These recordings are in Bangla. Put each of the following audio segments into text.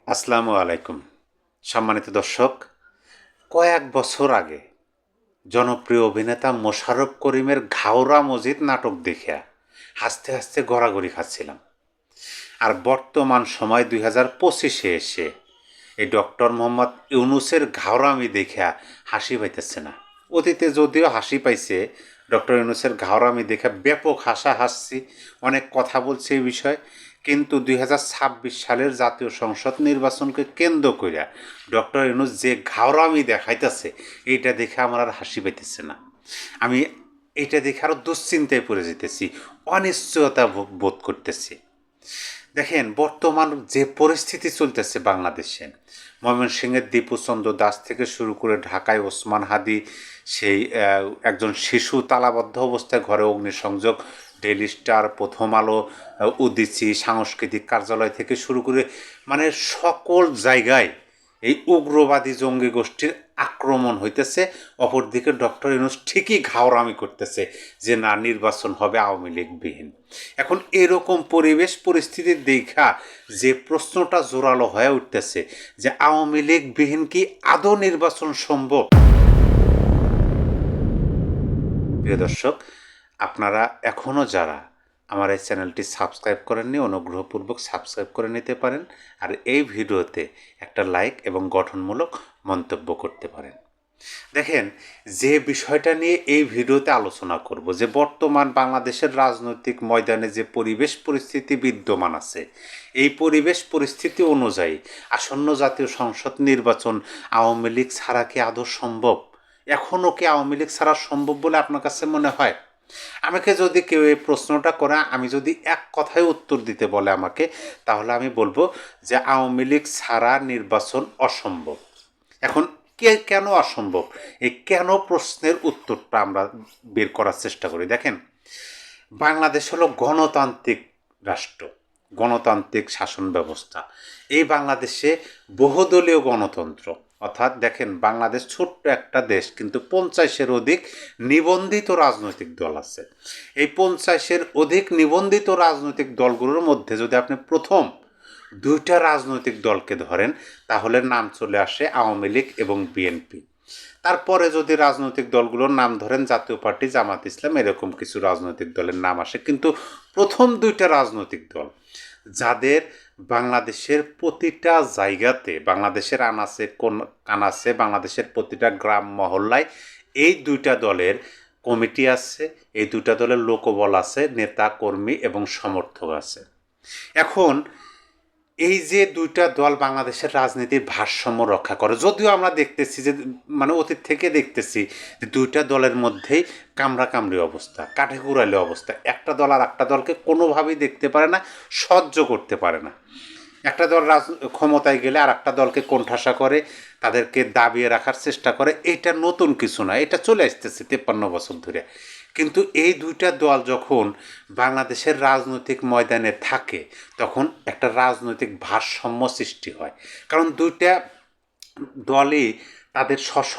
আসসালামু আলাইকুম। সম্মানিত দর্শক, কয়েক বছর আগে জনপ্রিয় অভিনেতা মোশাররফ করিমের ঘাওড়া মজিদ নাটক দেখিয়া হাসতে হাসতে গড়াগড়ি খাচ্ছিলাম। আর বর্তমান সময় 2025-এ এসে এই ডক্টর মোহাম্মদ ইউনূসের ঘাওড়ামি দেখিয়া হাসি পাইতেছে না। অতীতে যদিও হাসি পাইছে, ডক্টর ইউনূসের ঘাওড়ামি দেখে ব্যাপক হাসছি, অনেক কথা বলছে এই বিষয়ে। কিন্তু 2026 সালের জাতীয় সংসদ নির্বাচনকে কেন্দ্র করিয়া ডক্টর ইউনূস যে ঘাওড়ামি দেখাইতেছে, এইটা দেখে আমার আর হাসি পাইতেছে না। আমি এইটা দেখে আরও দুশ্চিন্তায় পড়ে যেতেছি, অনিশ্চয়তা বোধ করতেছি। দেখেন, বর্তমান যে পরিস্থিতি চলতেছে বাংলাদেশে, ময়মনসিংহের দীপুচন্দ্র দাস থেকে শুরু করে ঢাকায় ওসমান হাদি, সেই একজন শিশু তালাবদ্ধ অবস্থায় ঘরে অগ্নিসংযোগ, ডেইলি স্টার, প্রথম আলো, উদীচী, সাংস্কৃতিক কার্যালয় থেকে শুরু করে মানে সকল জায়গায় এই উগ্রবাদী জঙ্গি গোষ্ঠীর আক্রমণ হইতেছে। অপরদিকে ডক্টর ইউনূস ঠিকই ঘাওড়ামি করতেছে যে না, নির্বাচন হবে আওয়ামী লীগবিহীন। এখন এরকম পরিবেশ পরিস্থিতি দেখা যে প্রশ্নটা জোরালো হয়ে উঠতেছে যে আওয়ামী লীগবিহীন কি আদৌ নির্বাচন সম্ভব? প্রিয় দর্শক, আপনারা এখনও যারা আমার এই চ্যানেলটি সাবস্ক্রাইব করেননি, অনুগ্রহপূর্বক সাবস্ক্রাইব করে নিতে পারেন। আর এই ভিডিওতে একটা লাইক এবং গঠনমূলক মন্তব্য করতে পারেন। দেখেন, যে বিষয়টা নিয়ে এই ভিডিওতে আলোচনা করব, যে বর্তমান বাংলাদেশের রাজনৈতিক ময়দানে যে পরিবেশ পরিস্থিতি বিদ্যমান আছে, এই পরিবেশ পরিস্থিতি অনুযায়ী আসন্ন জাতীয় সংসদ নির্বাচন আওয়ামী লীগ ছাড়া কি আদৌ সম্ভব? এখনও কি আওয়ামী লীগ ছাড়া সম্ভব বলে আপনার কাছে মনে হয়? আমাকে যদি কেউ এই প্রশ্নটা করে, আমি যদি এক কথায় উত্তর দিতে বলে আমাকে, তাহলে আমি বলবো যে আওয়ামী লীগ ছাড়া নির্বাচন অসম্ভব। এখন কেন অসম্ভব, এই কেন প্রশ্নের উত্তরটা আমরা বের করার চেষ্টা করি। দেখেন, বাংলাদেশ হলো গণতান্ত্রিক রাষ্ট্র, গণতান্ত্রিক শাসন ব্যবস্থা। এই বাংলাদেশে বহুদলীয় গণতন্ত্র, অর্থাৎ দেখেন, বাংলাদেশ ছোট্ট একটা দেশ, কিন্তু 50-এর অধিক নিবন্ধিত রাজনৈতিক দল আছে। এই 50-এর অধিক নিবন্ধিত রাজনৈতিক দলগুলোর মধ্যে যদি আপনি প্রথম দুইটা রাজনৈতিক দলকে ধরেন, তাহলে নাম চলে আসে আওয়ামী লীগ এবং বিএনপি। তারপরে যদি রাজনৈতিক দলগুলোর নাম ধরেন, জাতীয় পার্টি, জামাত ইসলাম, এরকম কিছু রাজনৈতিক দলের নাম আসে। কিন্তু প্রথম দুইটা রাজনৈতিক দল, যাদের বাংলাদেশের প্রতিটা জায়গাতে, বাংলাদেশের আনাচে কানাচে, বাংলাদেশের প্রতিটা গ্রাম মহল্লায় এই দুইটা দলের কমিটি আছে, এই দুইটা দলের লোকবল আছে, নেতা কর্মী এবং সমর্থক আছে। এখন এই যে দুইটা দল বাংলাদেশের রাজনীতির ভারসাম্য রক্ষা করে, যদিও আমরা দেখতেছি যে মানে অতীত থেকে দেখতেছি যে দুইটা দলের মধ্যেই কামড়াকামড়ি অবস্থা, কাঠে কুড়ালি অবস্থা। একটা দল আর একটা দলকে কোনোভাবেই দেখতে পারে না, সহ্য করতে পারে না। একটা দল ক্ষমতায় গেলে আর একটা দলকে কোণঠাসা করে, তাদেরকে দাবিয়ে রাখার চেষ্টা করে। এটা নতুন কিছু না, এটা চলে আসতেছে 53 বছর ধরে। কিন্তু এই দুইটা দল যখন বাংলাদেশের রাজনৈতিক ময়দানে থাকে, তখন একটা রাজনৈতিক ভারসাম্য সৃষ্টি হয়। কারণ দুইটা দলই তাদের স্ব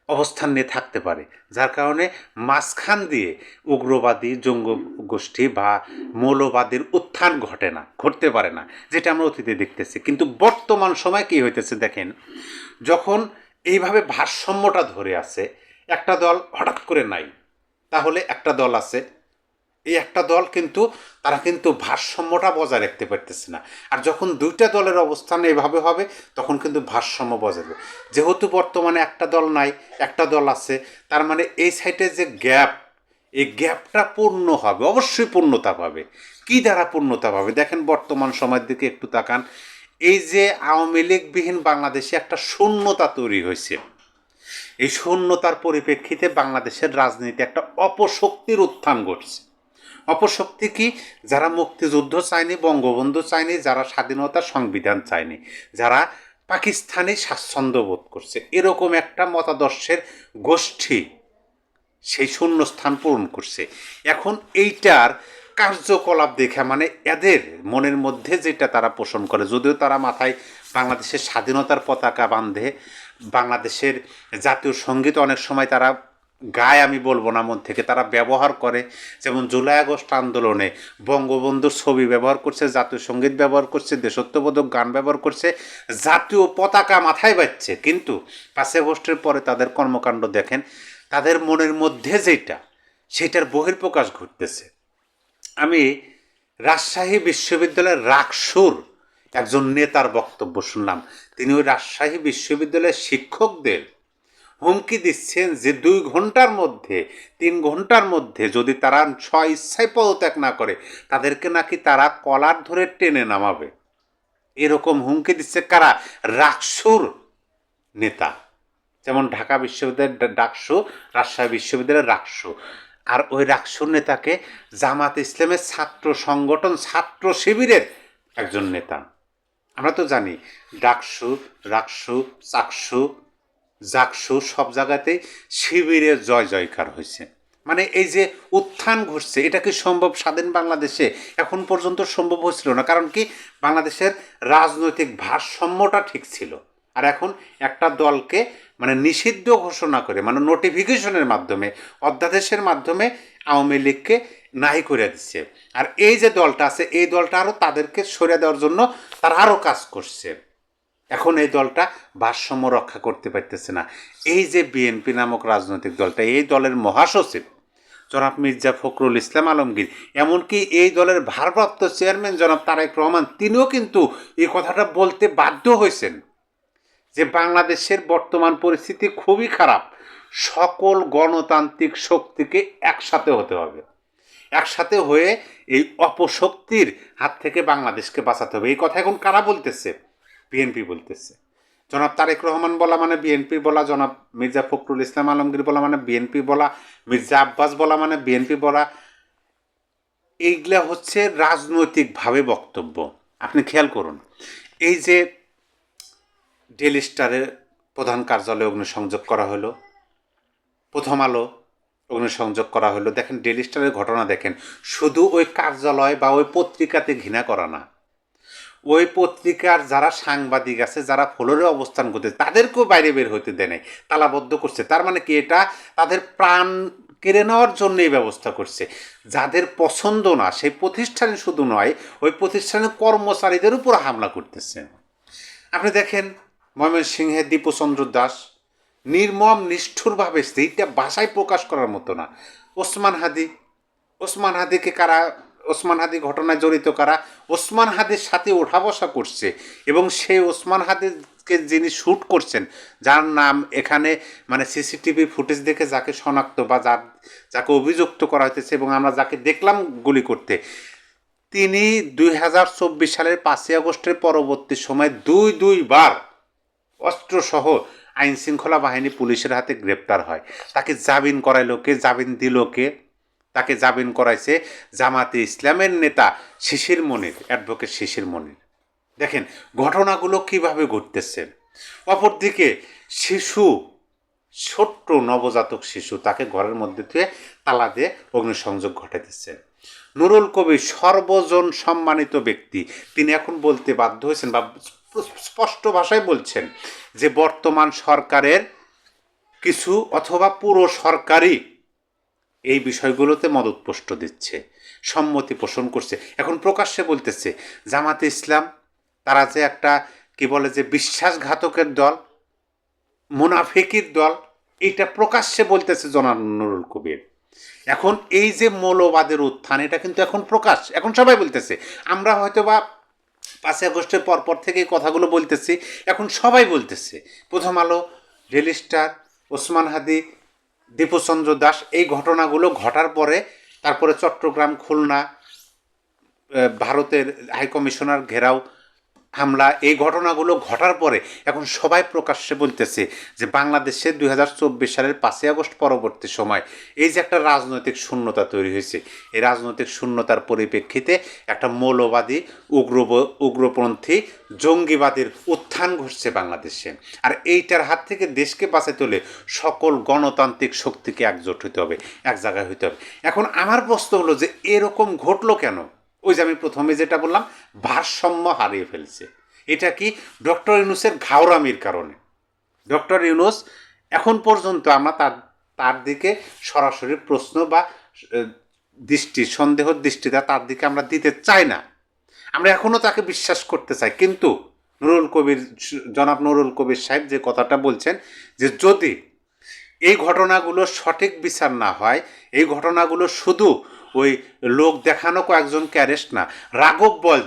অবস্থান নিয়ে থাকতে পারে, যার কারণে মাঝখান দিয়ে উগ্রবাদী জঙ্গি গোষ্ঠী বা মৌলবাদীর উত্থান ঘটতে পারে না, যেটা আমরা অতীতে দেখতেছি। কিন্তু বর্তমান সময় কী হইতেছে দেখেন, যখন এইভাবে ভারসাম্যটা ধরে আছে, একটা দল হঠাৎ করে নাই, তাহলে একটা দল আছে, এই একটা দল কিন্তু তারা কিন্তু ভারসাম্যটা বজায় রাখতে পারতেছে না। আর যখন দুইটা দলের অবস্থান এভাবে হবে, তখন কিন্তু ভারসাম্য বজায় রাখবে। যেহেতু বর্তমানে একটা দল নাই, একটা দল আছে, তার মানে এই সাইডে যে গ্যাপ, এই গ্যাপটা পূর্ণ হবে, অবশ্যই পূর্ণতা পাবে। কী দ্বারা পূর্ণতা পাবে? দেখেন, বর্তমান সময়ের দিকে একটু তাকান। এই যে আওয়ামী লীগবিহীন বাংলাদেশে একটা শূন্যতা তৈরি হয়েছে, এই শূন্যতার পরিপ্রেক্ষিতে বাংলাদেশের রাজনীতি একটা অপশক্তির উত্থান ঘটছে। অপশক্তি কি? যারা মুক্তিযুদ্ধ চায়নি, বঙ্গবন্ধু চায়নি, যারা স্বাধীনতা সংবিধান চায়নি, যারা পাকিস্তানি স্বাচ্ছন্দ্য বোধ করছে, এরকম একটা মতাদর্শের গোষ্ঠী সেই শূন্যস্থান পূরণ করছে। এখন এইটার কার্যকলাপ দেখে, মানে এদের মনের মধ্যে যেটা তারা পোষণ করে, যদিও তারা মাথায় বাংলাদেশের স্বাধীনতার পতাকা বাঁধে, বাংলাদেশের জাতীয় সঙ্গীত অনেক সময় তারা গায়ে আমি বলবো না, মন থেকে তারা ব্যবহার করে। যেমন জুলাই আগস্ট আন্দোলনে বঙ্গবন্ধুর ছবি ব্যবহার করছে, জাতীয় সঙ্গীত ব্যবহার করছে, দেশাত্মবোধক গান ব্যবহার করছে, জাতীয় পতাকা মাথায় বাজছে, কিন্তু 5ই আগস্টের পরে তাদের কর্মকাণ্ড দেখেন, তাদের মনের মধ্যে যেটা সেটার বহিঃপ্রকাশ ঘটতেছে। আমি রাজশাহী বিশ্ববিদ্যালয়ের রাকসুর একজন নেতার বক্তব্য শুনলাম। তিনি ওই রাজশাহী বিশ্ববিদ্যালয়ের শিক্ষকদের হুমকি দিচ্ছেন যে 2 ঘন্টার মধ্যে 3 ঘন্টার মধ্যে যদি তারা স্ব-ইচ্ছায় পদত্যাগ না করে, তাদেরকে নাকি তারা কলার ধরে টেনে নামাবে। এরকম হুমকি দিচ্ছে কারা? রাকসুর নেতা। যেমন ঢাকা বিশ্ববিদ্যালয়ের ডাকসু, রাজশাহী বিশ্ববিদ্যালয়ের রাকসু। আর ওই রাকসুর নেতাকে জামাত ইসলামের ছাত্র সংগঠন ছাত্র শিবিরের একজন নেতা। আমরা তো জানি ডাকসু, রাকসু, চাকসু, জাকসু সব জায়গাতেই শিবিরের জয় জয়কার হয়েছে। মানে এই যে উত্থান ঘটছে, এটা কি সম্ভব স্বাধীন বাংলাদেশে? এখন পর্যন্ত সম্ভব হচ্ছিল না। কারণ কি, বাংলাদেশের রাজনৈতিক ভারসাম্যটা ঠিক ছিল। আর এখন একটা দলকে মানে নিষিদ্ধ ঘোষণা করে, মানে নোটিফিকেশনের মাধ্যমে, অধ্যাদেশের মাধ্যমে আওয়ামী লীগকে নাই করে দিচ্ছে। আর এই যে দলটা আছে, এই দলটা আরও তাদেরকে সরিয়ে দেওয়ার জন্য তারা আরও কাজ করছে। এখন এই দলটা ভারসাম্য রক্ষা করতে পারতেছে না। এই যে বিএনপি নামক রাজনৈতিক দলটা, এই দলের মহাসচিব জনাব মির্জা ফখরুল ইসলাম আলমগীর, এমনকি এই দলের ভারপ্রাপ্ত চেয়ারম্যান জনাব তারেক রহমান, তিনিও কিন্তু এই কথাটা বলতে বাধ্য হয়েছেন যে বাংলাদেশের বর্তমান পরিস্থিতি খুবই খারাপ, সকল গণতান্ত্রিক শক্তিকে একসাথে হতে হবে, একসাথে হয়ে এই অপশক্তির হাত থেকে বাংলাদেশকে বাঁচাতে হবে। এই কথা এখন কারা বলতেছে? বিএনপি বলতেছে। জনাব তারেক রহমান বলা মানে বিএনপি বলা, জনাব মির্জা ফখরুল ইসলাম আলমগীর বলা মানে বিএনপি বলা, মির্জা আব্বাস বলা মানে বিএনপি বলা। এইগুলা হচ্ছে রাজনৈতিকভাবে বক্তব্য। আপনি খেয়াল করুন, এই যে ডেইলি স্টারের প্রধান কার্যালয়ে অগ্নিসংযোগ করা হলো, প্রথম আলো অগ্নিসংযোগ করা হলো, দেখেন ডেইলি স্টারের ঘটনা দেখেন, শুধু ওই কার্যালয় বা ওই পত্রিকাতে ঘৃণা করা না, ওই পত্রিকার যারা সাংবাদিক আছে, যারা ফ্লোরে অবস্থান করতে, তাদেরকেও বাইরে বের হইতে দেয় নাই, তালাবদ্ধ করছে। তার মানে কি, এটা তাদের প্রাণ কেড়ে নেওয়ার জন্য এই ব্যবস্থা করছে। যাদের পছন্দ না সেই প্রতিষ্ঠানে শুধু নয়, ওই প্রতিষ্ঠানের কর্মচারীদের উপর হামলা করতেছে। আপনি দেখেন ময়মনসিংহের দীপচন্দ্র দাস নির্মম নিষ্ঠুরভাবে, সেইটা ভাষায় প্রকাশ করার মতো না। ওসমান হাদিকে কারা, ওসমান হাদি ঘটনায় জড়িত কারা? ওসমান হাদির সাথে ওঠা বসা করছে, এবং সেই ওসমান হাদিকে যিনি শ্যুট করছেন, যার নাম এখানে মানে সিসিটিভি ফুটেজ দেখে যাকে শনাক্ত বা যাকে অভিযুক্ত করা হইতেছে, এবং আমরা যাকে দেখলাম গুলি করতে, তিনি 2024 সালের 5ই আগস্টের পরবর্তী সময় দুইবার অস্ত্রসহ আইন শৃঙ্খলা বাহিনী পুলিশের হাতে গ্রেপ্তার হয়। তাকে জামিন করাইলো কে? জামিন দিল কে? তাকে জামিন করাইছে জামাতে ইসলামের নেতা শিশির মনির, অ্যাডভোকেট শিশির মনির। দেখেন ঘটনাগুলো কিভাবে ঘটতেছে। অপরদিকে শিশু, ছোট্ট নবজাতক শিশু, তাকে ঘরের মধ্যে থেকে তালা দিয়ে অগ্নিসংযোগ ঘটাইতেছে। নুরুল কবির সর্বজন সম্মানিত ব্যক্তি, তিনি এখন বলতে বাধ্য হয়েছেন বা স্পষ্ট ভাষায় বলছেন যে বর্তমান সরকারের কিছু অথবা পুরো সরকারই এই বিষয়গুলোতে মদতপোষ্ট দিচ্ছে, সম্মতি পোষণ করছে। এখন প্রকাশ্যে বলতেছে জামাতে ইসলাম তারা যে একটা কি বলে যে বিশ্বাসঘাতকের দল, মুনাফিকির দল, এইটা প্রকাশ্যে বলতেছে জনাব নুরুল কবির। এখন এই যে মৌলবাদের উত্থান, এটা কিন্তু এখন প্রকাশ, এখন সবাই বলতেছে। আমরা হয়তো বা 5ই আগস্টের পরপর থেকে এই কথাগুলো বলতেছি, এখন সবাই বলতেছে। প্রথম আলো, ডেইলি স্টার, ওসমান হাদি, দীপচন্দ্র দাস, এই ঘটনাগুলো ঘটার পরে তারপরে চট্টগ্রাম, খুলনা, ভারতের হাইকমিশনার ঘেরাও, হামলা, এই ঘটনাগুলো ঘটার পরে এখন সবাই প্রকাশ্যে বলতেছে যে বাংলাদেশে 2024 সালের 5ই আগস্ট পরবর্তী সময় এই যে একটা রাজনৈতিক শূন্যতা তৈরি হয়েছে, এই রাজনৈতিক শূন্যতার পরিপ্রেক্ষিতে একটা মৌলবাদী, উগ্রপন্থী, জঙ্গিবাদের উত্থান ঘটছে বাংলাদেশে। আর এইটার হাত থেকে দেশকে বাঁচাতে হলে সকল গণতান্ত্রিক শক্তিকে একজোট হতে হবে, এক জায়গায় হতে হবে। এখন আমার প্রশ্ন হলো যে এরকম ঘটলো কেন? ওই যে আমি প্রথমে যেটা বললাম, ভারসাম্য হারিয়ে ফেলছে। এটা কি ডক্টর ইউনূসের ঘাওরামির কারণে। ডক্টর ইউনূস এখন পর্যন্ত আমরা তার তার দিকে সরাসরি প্রশ্ন বা সন্দেহ দৃষ্টিটা তার দিকে আমরা দিতে চাই না। আমরা এখনও তাকে বিশ্বাস করতে চাই, কিন্তু জনাব নুরুল কবির সাহেব যে কথাটা বলছেন যে যদি এই ঘটনাগুলো সঠিক বিচার না হয়, এই ঘটনাগুলো শুধু ওই লোক দেখানো কয়েকজনকে অ্যারেস্ট না, রাঘব বল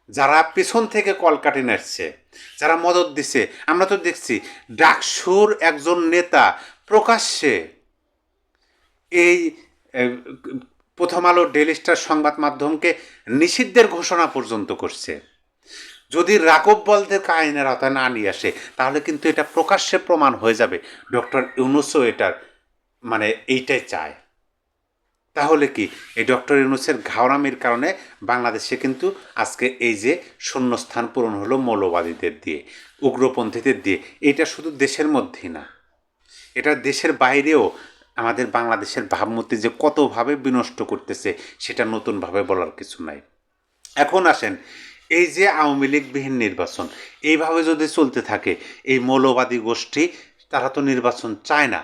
যারা পিছন থেকে কলকাঠি নাড়ছে, যারা মদত দিছে, আমরা তো দেখছি ডাকসুর একজন নেতা প্রকাশ্যে এই প্রথম আলো ডেইলি স্টার সংবাদ মাধ্যমকে নিষিদ্ধের ঘোষণা পর্যন্ত করছে। যদি রাঘব বলদেরকে আইনের আওতায় না নিয়ে আসে, তাহলে কিন্তু এটা প্রকাশ্যে প্রমাণ হয়ে যাবে ডক্টর ইউনূসও এটার মানে এইটাই চায়। তাহলে কি এই ডক্টর ইউনূসের ঘাওরামির কারণে বাংলাদেশে কিন্তু আজকে এই যে শূন্যস্থান পূরণ হলো মৌলবাদীদের দিয়ে, উগ্রপন্থীদের দিয়ে। এটা শুধু দেশের মধ্যেই না, এটা দেশের বাইরেও আমাদের বাংলাদেশের ভাবমূর্তি যে কতভাবে বিনষ্ট করতেছে সেটা নতুনভাবে বলার কিছু নাই। এখন আসেন, এই যে আওয়ামী লীগবিহীন নির্বাচন এইভাবে যদি চলতে থাকে, এই মৌলবাদী গোষ্ঠী তারা তো নির্বাচন চায় না।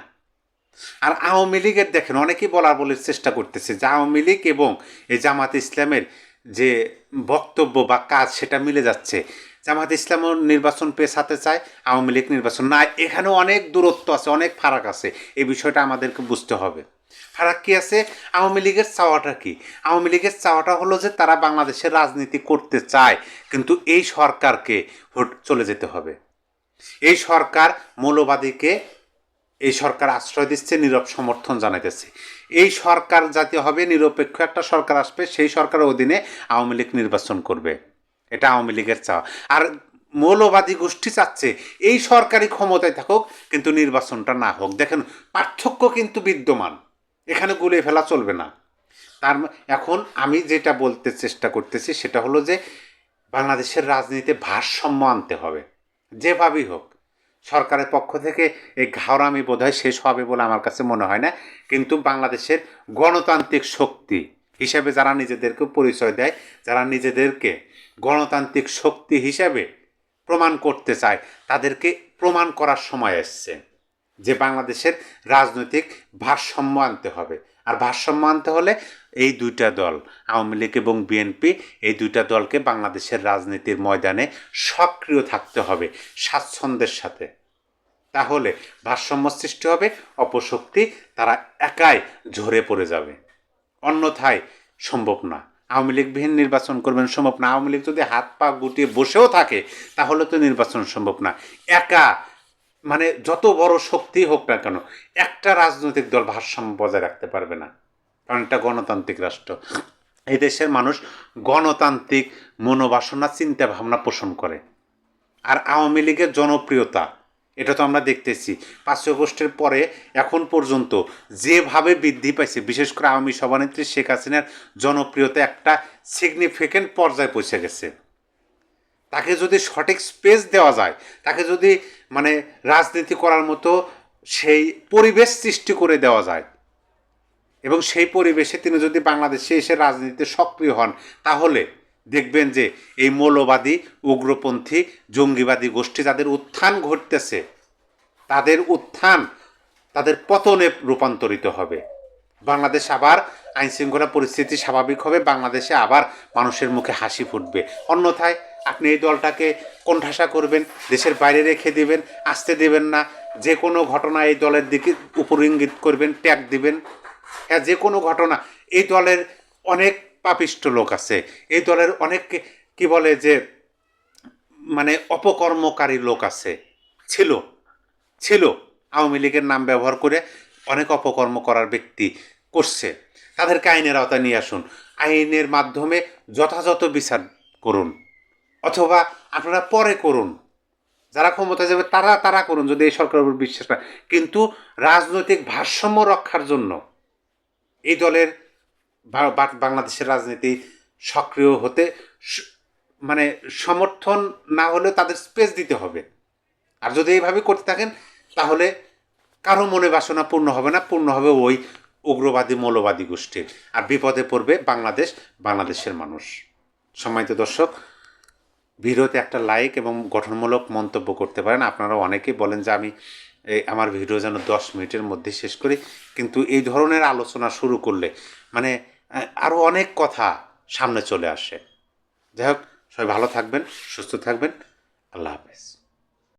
আর আওয়ামী লীগের দেখেন অনেকেই বলার চেষ্টা করতেছে যে আওয়ামী লীগ এবং এই জামাত ইসলামের যে বক্তব্য বা কাজ সেটা মিলে যাচ্ছে। জামাত ইসলামও নির্বাচন পেছাতে চায়, আওয়ামী লীগ নির্বাচন না। এখানেও অনেক দূরত্ব আছে, অনেক ফারাক আছে। এই বিষয়টা আমাদেরকে বুঝতে হবে। ফারাক কী আছে? আওয়ামী লীগের চাওয়াটা কি? আওয়ামী লীগের চাওয়াটা হলো যে তারা বাংলাদেশের রাজনীতি করতে চায়, কিন্তু এই সরকারকে চলে যেতে হবে। এই সরকার মৌলবাদীকে, এই সরকার আশ্রয় দিচ্ছে, নীরব সমর্থন জানাইতেছে। এই সরকার যাতে হবে নিরপেক্ষ একটা সরকার আসবে, সেই সরকারের অধীনে আওয়ামী লীগ নির্বাচন করবে, এটা আওয়ামী লীগের চাওয়া। আর মৌলবাদী গোষ্ঠী চাচ্ছে এই সরকারি ক্ষমতায় থাকুক কিন্তু নির্বাচনটা না হোক। দেখেন পার্থক্য কিন্তু বিদ্যমান, এখানে গুলিয়ে ফেলা চলবে না। এখন আমি যেটা বলতে চেষ্টা করতেছি সেটা হলো যে বাংলাদেশের রাজনীতিতে ভারসাম্য আনতে হবে যেভাবেই হোক। সরকারের পক্ষ থেকে এই ঘাওরামি বোধহয় শেষ হবে বলে আমার কাছে মনে হয় না, কিন্তু বাংলাদেশের গণতান্ত্রিক শক্তি হিসেবে যারা নিজেদেরকে পরিচয় দেয়, যারা নিজেদেরকে গণতান্ত্রিক শক্তি হিসেবে প্রমাণ করতে চায়, তাদেরকে প্রমাণ করার সময় এসছে যে বাংলাদেশের রাজনৈতিক ভারসাম্য আনতে হবে। আর ভারসাম্য আনতে হলে এই দুইটা দল, আওয়ামী লীগ এবং বিএনপি, এই দুইটা দলকে বাংলাদেশের রাজনীতির ময়দানে সক্রিয় থাকতে হবে স্বাচ্ছন্দ্যের সাথে। তাহলে ভারসাম্য সৃষ্টি হবে, অপশক্তি তারা একাই ঝরে পড়ে যাবে, অন্যথায় সম্ভব না। আওয়ামী লীগবিহীন নির্বাচন করবেন সম্ভব না। আওয়ামী লীগ যদি হাত পা গুটিয়ে বসেও থাকে তাহলে তো নির্বাচন সম্ভব না। একা মানে যত বড় শক্তি হোক না কেন, একটা রাজনৈতিক দল ভারসাম্য বজায় রাখতে পারবে না, কারণ এটা গণতান্ত্রিক রাষ্ট্র। এই দেশের মানুষ গণতান্ত্রিক মনোবাসনা, চিন্তা ভাবনা পোষণ করে। আর আওয়ামী লীগের জনপ্রিয়তা এটা তো আমরা দেখতেছি 5 আগস্টের পরে এখন পর্যন্ত যেভাবে বৃদ্ধি পাইছে, বিশেষ করে আওয়ামী সভানেত্রী শেখ হাসিনার জনপ্রিয়তা একটা সিগনিফিক্যান্ট পর্যায়ে পৌঁছে গেছে। তাকে যদি সঠিক স্পেস দেওয়া যায়, তাকে যদি মানে রাজনীতি করার মতো সেই পরিবেশ সৃষ্টি করে দেওয়া যায়, এবং সেই পরিবেশে তিনি যদি বাংলাদেশে এসে রাজনীতিতে সক্রিয় হন, তাহলে দেখবেন যে এই মৌলবাদী, উগ্রপন্থী, জঙ্গিবাদী গোষ্ঠী যাদের উত্থান ঘটতেছে, তাদের উত্থান তাদের পতনে রূপান্তরিত হবে। বাংলাদেশ আবার আইনশৃঙ্খলা পরিস্থিতি স্বাভাবিক হবে, বাংলাদেশে আবার মানুষের মুখে হাসি ফুটবে। অন্যথায় আপনি এই দলটাকে কোণঠাসা করবেন, দেশের বাইরে রেখে দিবেন, আসতে দেবেন না, যে কোনো ঘটনা এই দলের দিকে উপর ইঙ্গিত করবেন, ট্যাগ দিবেন। হ্যাঁ, যে কোনো ঘটনা। এই দলের অনেক পাপিষ্ট লোক আছে, এই দলের অনেক কি বলে যে মানে অপকর্মকারী লোক আছে, ছিল আওয়ামী লীগের নাম ব্যবহার করে অনেক অপকর্ম করার ব্যক্তি করছে। তাদেরকে আইনের আওতায় নিয়ে আসুন, আইনের মাধ্যমে যথাযথ বিচার করুন, অথবা আপনারা পরে করুন, যারা ক্ষমতা যাবে তারা করুন যদি এই সরকারের উপর বিশ্বাস না। কিন্তু রাজনৈতিক ভারসাম্য রক্ষার জন্য এই দলের বাংলাদেশের রাজনীতি সক্রিয় হতে মানে সমর্থন না হলেও তাদের স্পেস দিতে হবে। আর যদি এইভাবে করতে থাকেন তাহলে কারো মনে বাসনা পূর্ণ হবে না, পূর্ণ হবে ওই উগ্রবাদী মৌলবাদী গোষ্ঠীর। আর বিপদে পড়বে বাংলাদেশের মানুষ। সম্মানিত দর্শক, ভিডিওতে একটা লাইক এবং গঠনমূলক মন্তব্য করতে পারেন। আপনারা অনেকেই বলেন যে আমি এই আমার ভিডিও যেন 10 মিনিটের মধ্যে শেষ করি, কিন্তু এই ধরনের আলোচনা শুরু করলে মানে আরও অনেক কথা সামনে চলে আসে। যাই হোক, সবাই ভালো থাকবেন, সুস্থ থাকবেন। আল্লাহ হাফেজ।